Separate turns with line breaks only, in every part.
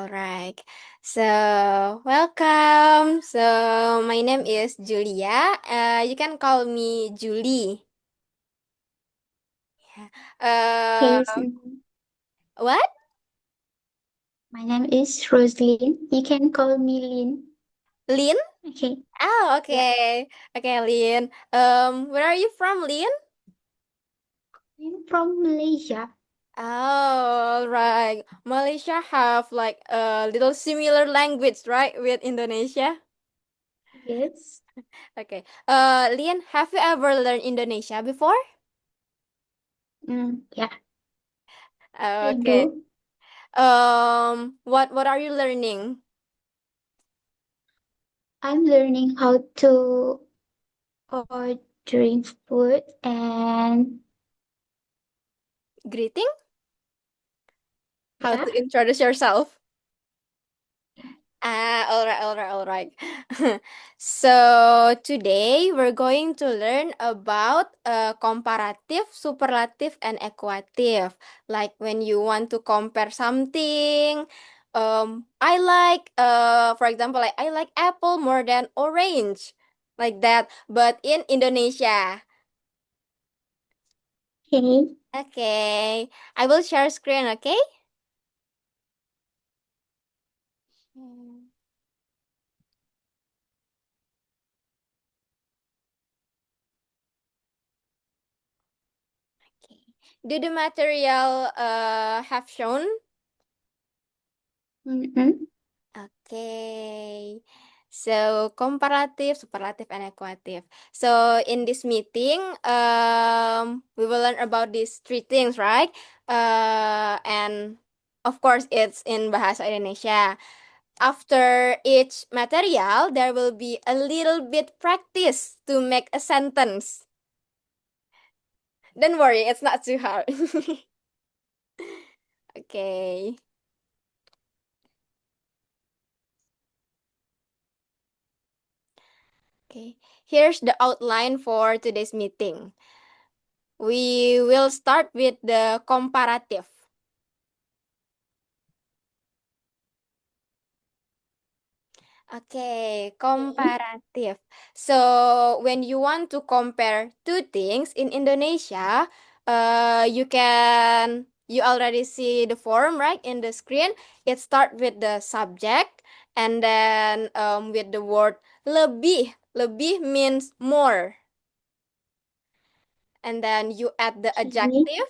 Alright. So, welcome. So, my name is Julia. You can call me Julie.
Okay,
Uh, what?
my name is Roslyn. You can call me Lynn.
Lin?
Okay,
Oh,
yeah.
okay. Okay, Lin. Where are you from, Lin?
I'm from Malaysia.
Oh, right. Malaysia have like a little similar language, right, with Indonesia?
Yes,
Okay. Lin, have you ever learned Indonesia before?
yeah, I
Okay.
do.
What are you learning?
I'm learning how to ordering food and
Greeting? How
yeah.
to introduce yourself? All right. So today we're going to learn about comparative, superlative, and equative. Like when you want to compare something, I like, for example, like I like apple more than orange, like that. But in Indonesia,
Okay,
okay, I will share screen. Okay. Hmm, okay. Do the material have shown?
mm-hmm.
Okay. So comparative, superlative, and equative. So in this meeting, we will learn about these three things, right? And of course, it's in Bahasa Indonesia. After each material, there will be a little bit practice to make a sentence. Don't worry, it's not too hard. Okay. Okay. Here's the outline for today's meeting. We will start with the comparative. Okay,
Okay.
comparative. So when you want to compare two things in Indonesia, you already see the form right in the screen. It start with the subject and then with the word lebih. Lebih means more. And then you add the
Okay.
adjective.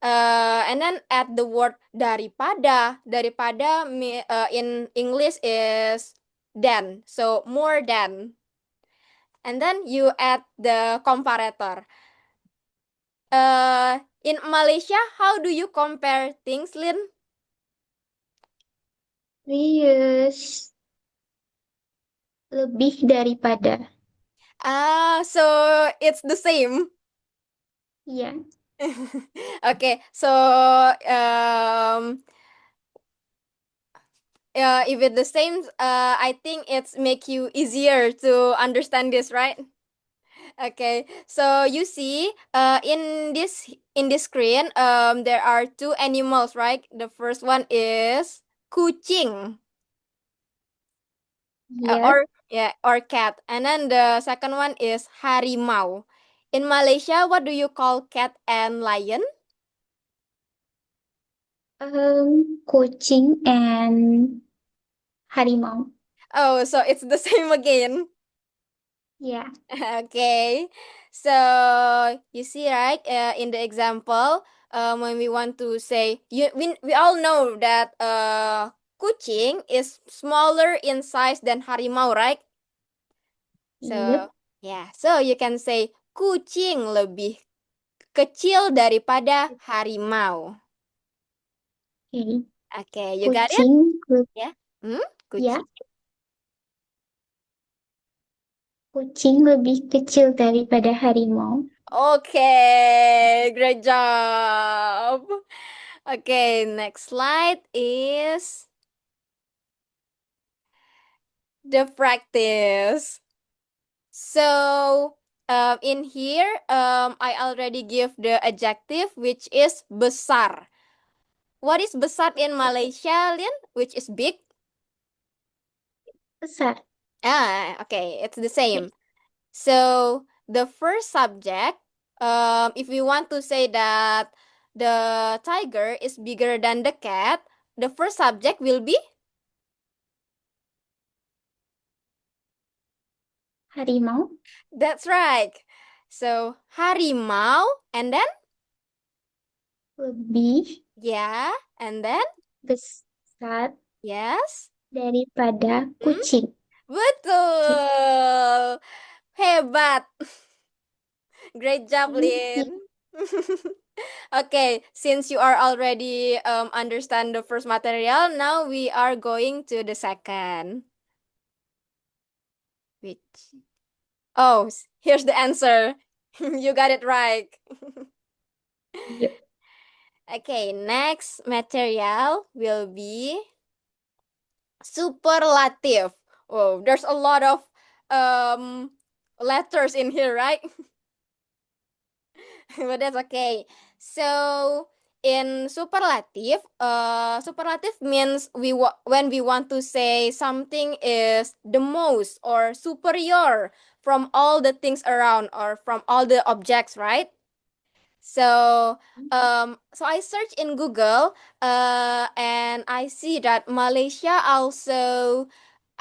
And then add the word daripada. In English is than. So more than. And then you add the comparator. In Malaysia, how do you compare things, Lin?
We use lebih daripada.
So it's the same.
Yeah.
Okay, so if it's the same, I think it's make you easier to understand this, right? Okay, so you see, in this screen, there are two animals, right? The first one is kucing,
Yeah.
or cat, and then the second one is harimau. In Malaysia, what do you call cat and lion?
Kucing and harimau.
Oh, so it's the same again.
Yeah.
Okay, so you see, right? In the example, when we want to say, we all know that kucing is smaller in size than harimau, right?
Yep.
So yeah, so you can say kucing lebih kecil daripada harimau.
Okay.
Okay, you got it?
Kucing,
Yeah. Hmm?
ya,
Kucing.
kucing lebih kecil daripada harimau.
Okay, great job. Okay, next slide is the practice. So, in here, I already give the adjective, which is besar. What is besar in Malaysia, Lin? Which is big?
Besar.
Okay, it's the
Ya.
same. So the first subject, if we want to say that the tiger is bigger than the cat, the first subject will be,
Harimau
that's right. So harimau, and then,
lebih
yeah, and then,
besar
yes.
daripada
Hmm?
kucing. Kucing.
Betul. Hebat. Great job,
Thank you.
Lin. Okay, since you are already understand the first material, now we are going to the second. Which here's the answer. You got it right.
Yuk.
Okay, next material will be superlative. Oh, there's a lot of um letters in here, right? But that's okay. So in superlative, superlative means when we want to say something is the most or superior from all the things around or from all the objects, right? So so I search in Google, and I see that Malaysia also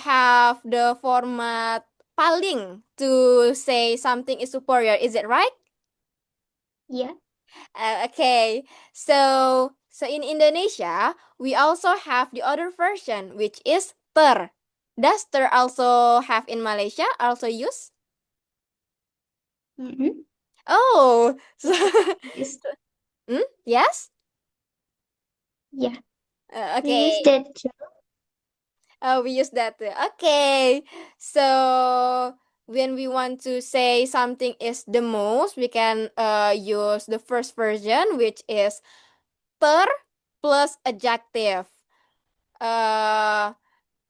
have the format paling to say something is superior. Is it right?
Ya.
Okay, so in Indonesia, we also have the other version, which is ter. Does ter also have in Malaysia? Also use?
Mm-mm.
Oh, so,
We use,
yes.
yeah, we use
Okay.
that too.
Oh, we use that too. Okay. So when we want to say something is the most, we can use the first version, which is ter plus adjective. Uh,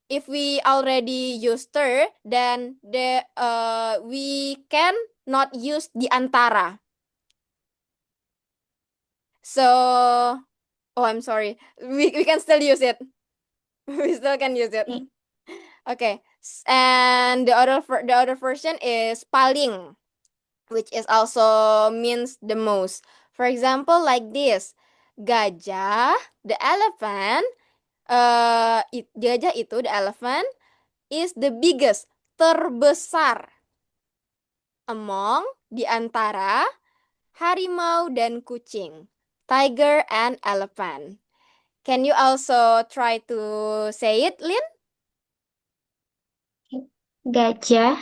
if we already use ter, then we can not use the antara. So, oh, I'm sorry. We can still use it. We still can use it.
Okay.
Okay. And the other version is paling, which is also means the most. For example, like this. Gajah, the elephant, gajah itu, the elephant, is the biggest, terbesar among, di antara, harimau dan kucing, tiger and elephant. Can you also try to say it, Lin?
Gajah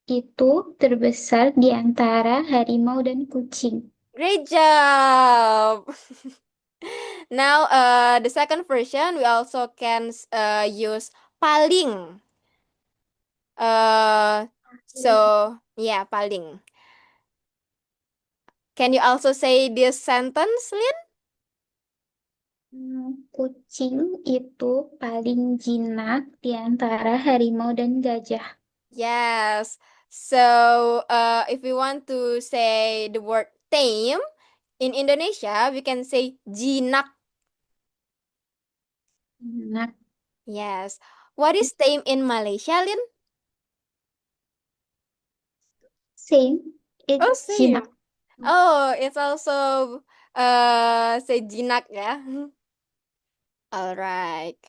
itu terbesar di antara harimau dan kucing.
Great job! Now, the second version, we also can use paling. Uh, so, yeah, paling. Can you also say this sentence, Lin?
Kucing itu paling jinak di antara harimau dan gajah.
Yes. So, if we want to say the word tame in Indonesia, we can say jinak.
Jinak.
Yes. What is tame in Malaysia, Lin?
Same.
Oh,
It's
same.
jinak.
Oh, it's also say jinak ya. All right.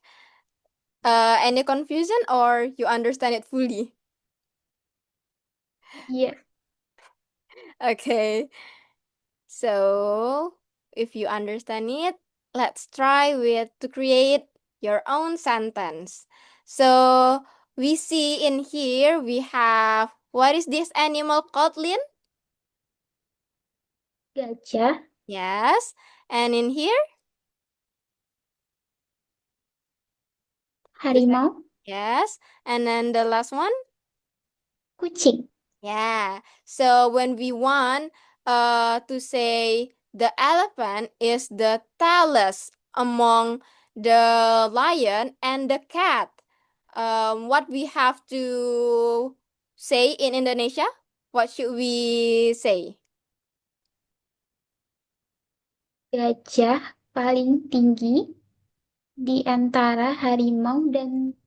Any confusion or you understand it fully?
Iya.
Okay. So, if you understand it, let's try with to create your own sentence. So, we see in here we have, what is this animal called, Lin?
Gajah.
Yes. And in here, the
Harimau.
yes. And then the last one.
Kucing.
Yeah. So when we want to say the elephant is the tallest among the lion and the cat, what we have to say in Indonesia? What should we say?
Gajah paling tinggi di antara harimau dan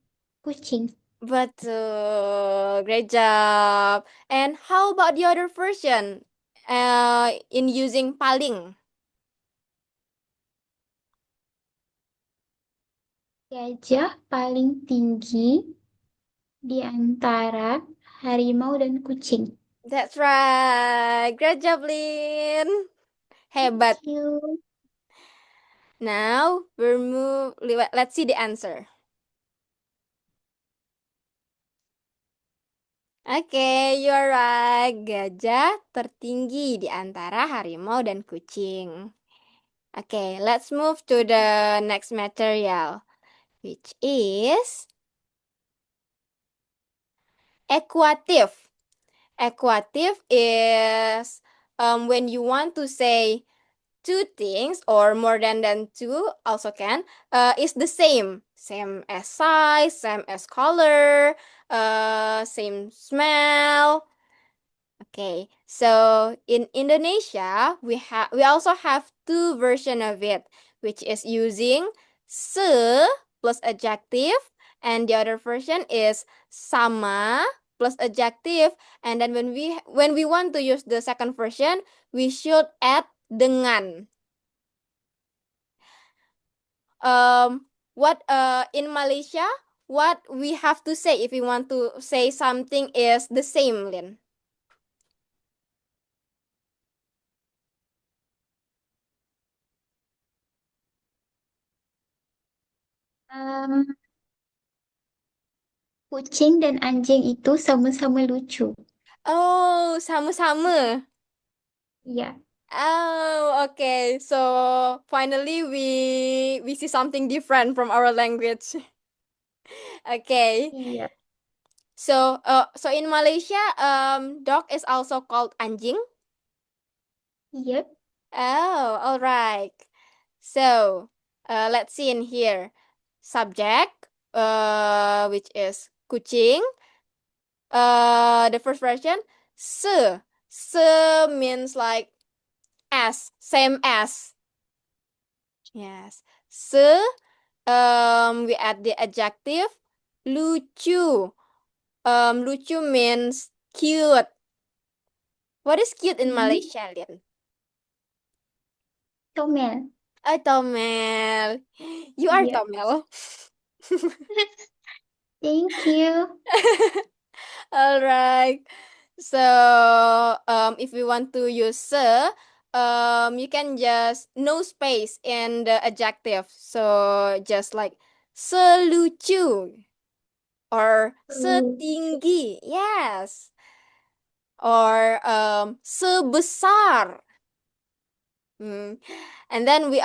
kucing.
Betul, great job. And how about the other version? In using paling.
Gajah paling tinggi di antara harimau dan kucing.
That's right. Great job, Lin.
Thank
Hebat.
you.
Now we're move. Let's see the answer. Oke, you're right. Gajah tertinggi di antara harimau dan kucing. Oke, let's move to the next material, which is equative. Equative is when you want to say two things or more than two also can is the same as size, same as color, same smell. Okay, so in Indonesia, we also have two version of it, which is using se plus adjective, and the other version is sama plus adjective. And then when we want to use the second version, we should add dengan. What in Malaysia, what we have to say if we want to say something is the same, Lin?
Em, Kucing dan anjing itu sama-sama lucu.
Oh, sama-sama.
Iya,
Oh, okay. So finally we see something different from our language. Okay.
iya,
So in Malaysia, dog is also called anjing.
iya.
Oh, all right. So, let's see in here. Subject, which is kucing. The first version, se. Se means like as, same as. Yes. Se, we add the adjective lucu. Lucu means cute. What is cute in
Mhm.
Malaysia, Lian?
Comel.
Oh, Tomel. You are
Iya.
Tomel.
Thank you.
All right. So, if we want to use se, you can just no space in the adjective. So, just like selucu or
Lucu.
setinggi. Yes. Or sebesar. Hmm. And then we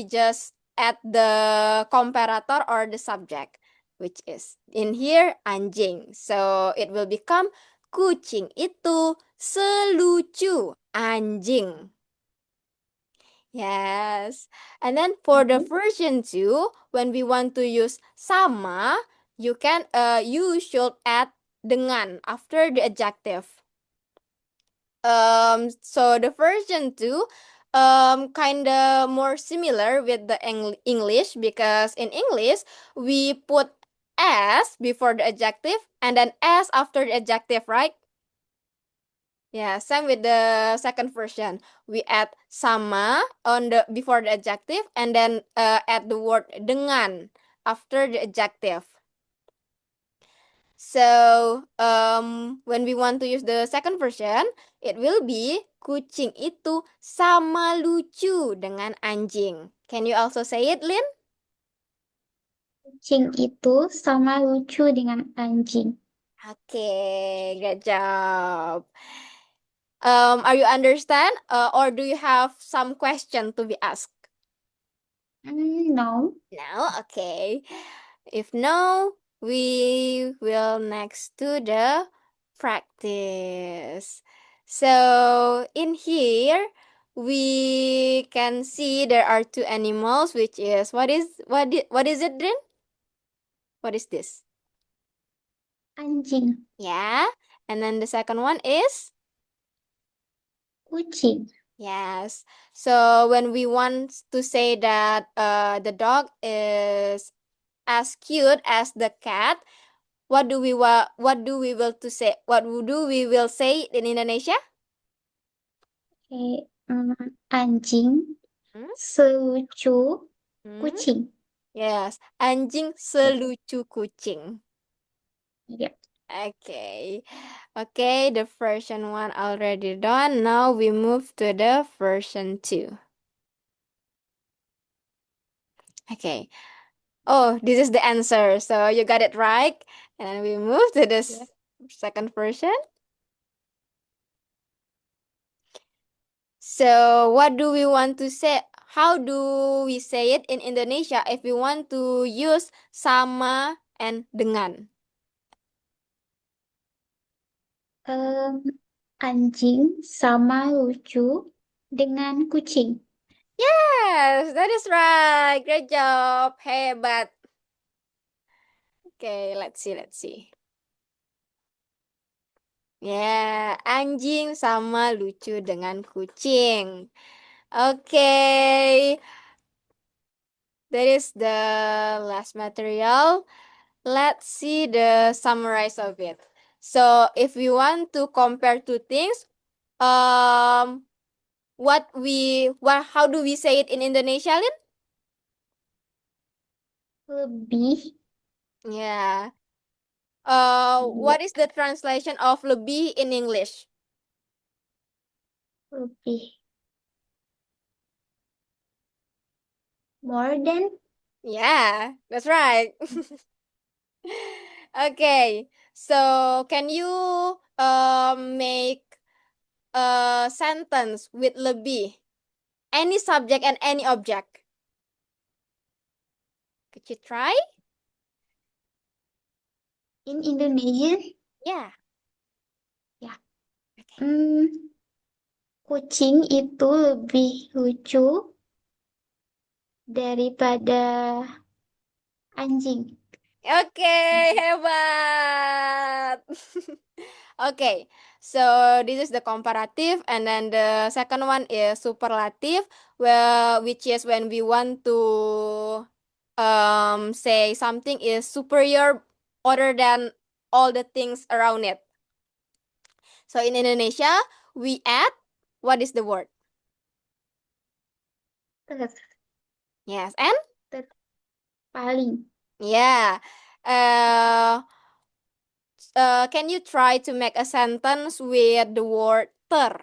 just add the comparator or the subject, which is in here anjing. So it will become kucing itu selucu anjing. Yes. And then for the
Mhm.
version 2, when we want to use sama, you should add dengan after the adjective. So the version 2 kind of more similar with the English, because in English we put s before the adjective and then s after the adjective, right? Yeah, same with the second version. We add sama on the before the adjective and then add the word dengan after the adjective. So, when we want to use the second version, it will be kucing itu sama lucu dengan anjing. Can you also say it, Lin?
Kucing itu sama lucu dengan anjing.
Okay, good job. Are you understand? Or do you have some question to be asked?
No.
No? Okay. If no, we will next to the practice. So in here, we can see there are two animals, which is what is it, Drin? What is this?
Anjing.
Yeah. And then the second one is
Kucing.
Yes. So when we want to say that the dog is as cute as the cat, what do we will to say? What do we will say in Indonesia?
Oke, anjing
Hmm?
selucu
Hmm?
kucing.
Yes, anjing
Ya,
selucu kucing.
ya.
Okay. Okay, the version 1 already done. Now we move to the version 2. Okay. Oh, this is the answer. So you got it right. And we move to
Ya.
this second version. So what do we want to say? How do we say it in Indonesia if we want to use sama and dengan?
Em, Anjing sama lucu dengan kucing.
Yes, that is right. Great job. Hebat. Okay, let's see, let's see. Ya, anjing sama lucu dengan kucing. Okay, that is the last material. Let's see the summarize of it. So, if we want to compare two things, um, how do we say it in Indonesia, Lin?
Lebih,
Yeah.
ya,
What is the translation of lebih in English?
lebih. More than,
Yeah, that's right. Okay, so can you make a sentence with lebih? Any subject and any object. Could you try?
in Indonesian.
Yeah.
Ya.
Okay.
Hmm, Kucing itu lebih lucu daripada anjing.
Okay,
Anjing.
hebat. Okay, so this is the comparative, and then the second one is superlative, which is when we want to say something is superior other than all the things around it. So in Indonesia, we add what is the word?
Ter,
Yes, and
Paling.
yeah. Can you try to make a sentence with the word ter?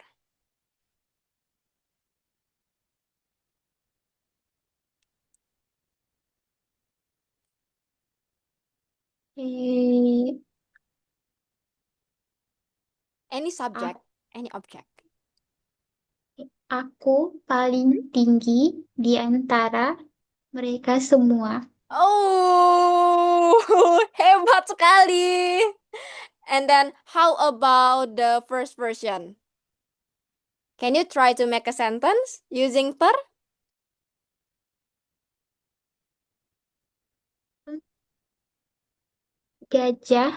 Eh,
Any subject,
a-
any object.
aku paling tinggi di antara mereka semua.
Oh, hebat sekali. And then how about the first version? Can you try to make a sentence using ter?
Gajah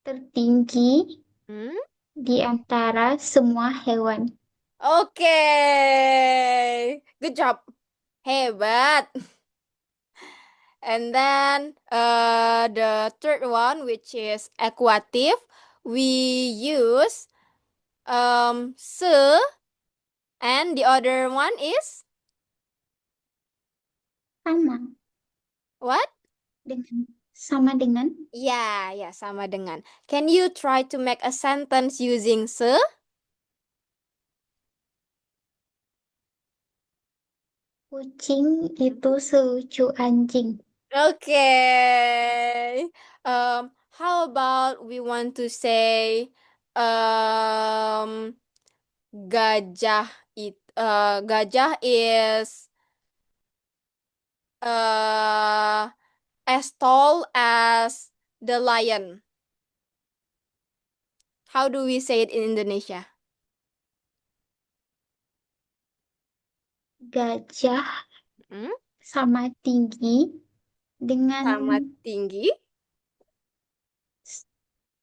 tertinggi
Hmm?
di antara semua hewan.
Okay. Good job. Hebat. And then the third one, which is aquative, we use se, and the other one is
Sama
what?
dengan sama dengan
Ya, ya sama dengan. Can you try to make a sentence using se?
kucing itu selucu anjing.
Okay. How about we want to say um gajah is uh as tall as the lion. How do we say it in Indonesia?
Gajah
Hmm?
sama tinggi dengan
Sama tinggi.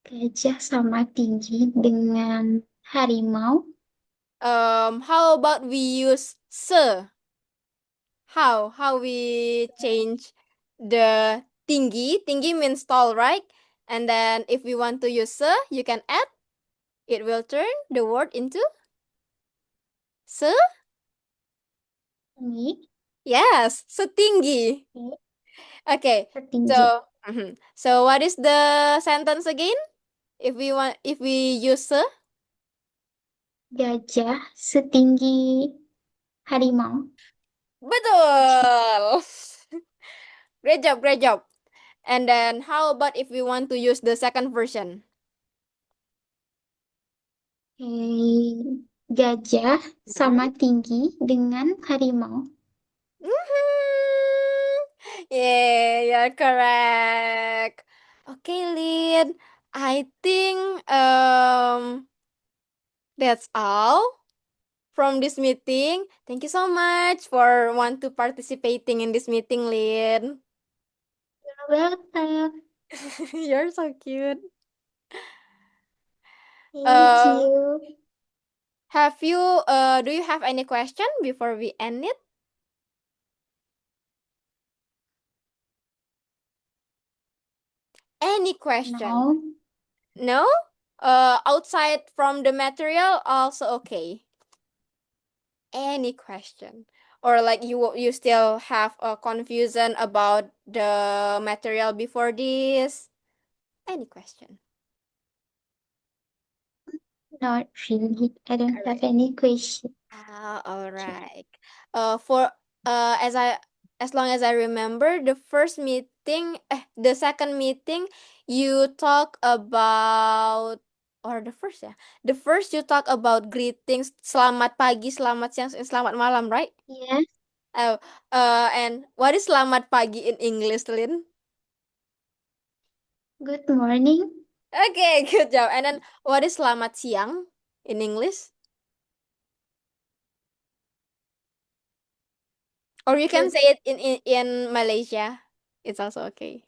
Gajah sama tinggi dengan harimau.
How about we use se? How we change the tinggi? Tinggi means tall, right? And then if we want to use se, you can add. It will turn the word into se.
Tinggi.
Yes, setinggi.
Oke,
Okay.
setinggi.
So, so what is the sentence again? If we use se,
Gajah setinggi harimau.
betul. Great job, great job. And then how about if we want to use the second version?
Gajah sama
Mhm.
tinggi dengan harimau.
Yeah, you're correct. Okay, Lynn. I think that's all from this meeting. Thank you so much for want to participating in this meeting, Lynn.
Welcome.
You're so cute.
Thank
Uh,
you.
have you do you have any question before we end it? Any question?
No,
No? Outside from the material, also okay. Any question? Or like you still have a confusion about the material before this? Any question?
not really. I don't have any question.
Ah, all right. For as long as I remember, the first meeting, the second meeting, you talk about or the first ya, the first you talk about greetings, selamat pagi, selamat siang, and selamat malam, right?
Yes,
Oh, and what is selamat pagi in English, Lin?
good morning.
Okay, good job. And then what is selamat siang in English? Or you can
Good.
say it in Malaysia. It's also okay.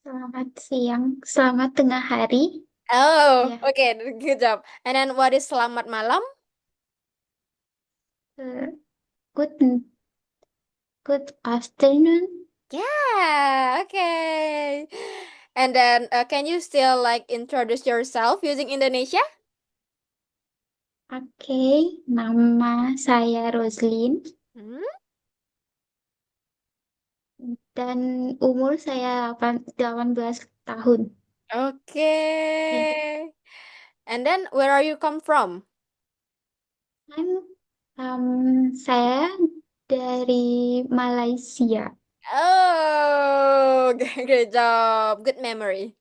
Selamat siang. Selamat tengah hari.
Oh,
Ya,
okay, good job. And then what is selamat malam?
uh, good good afternoon.
Yeah, okay. And then can you still like introduce yourself using Indonesia?
Oke, nama saya Roslin
Hmm?
dan umur saya 18 tahun. Ya,
Okay. And then where are you come from?
saya dari Malaysia.
Oh, great job. Good memory.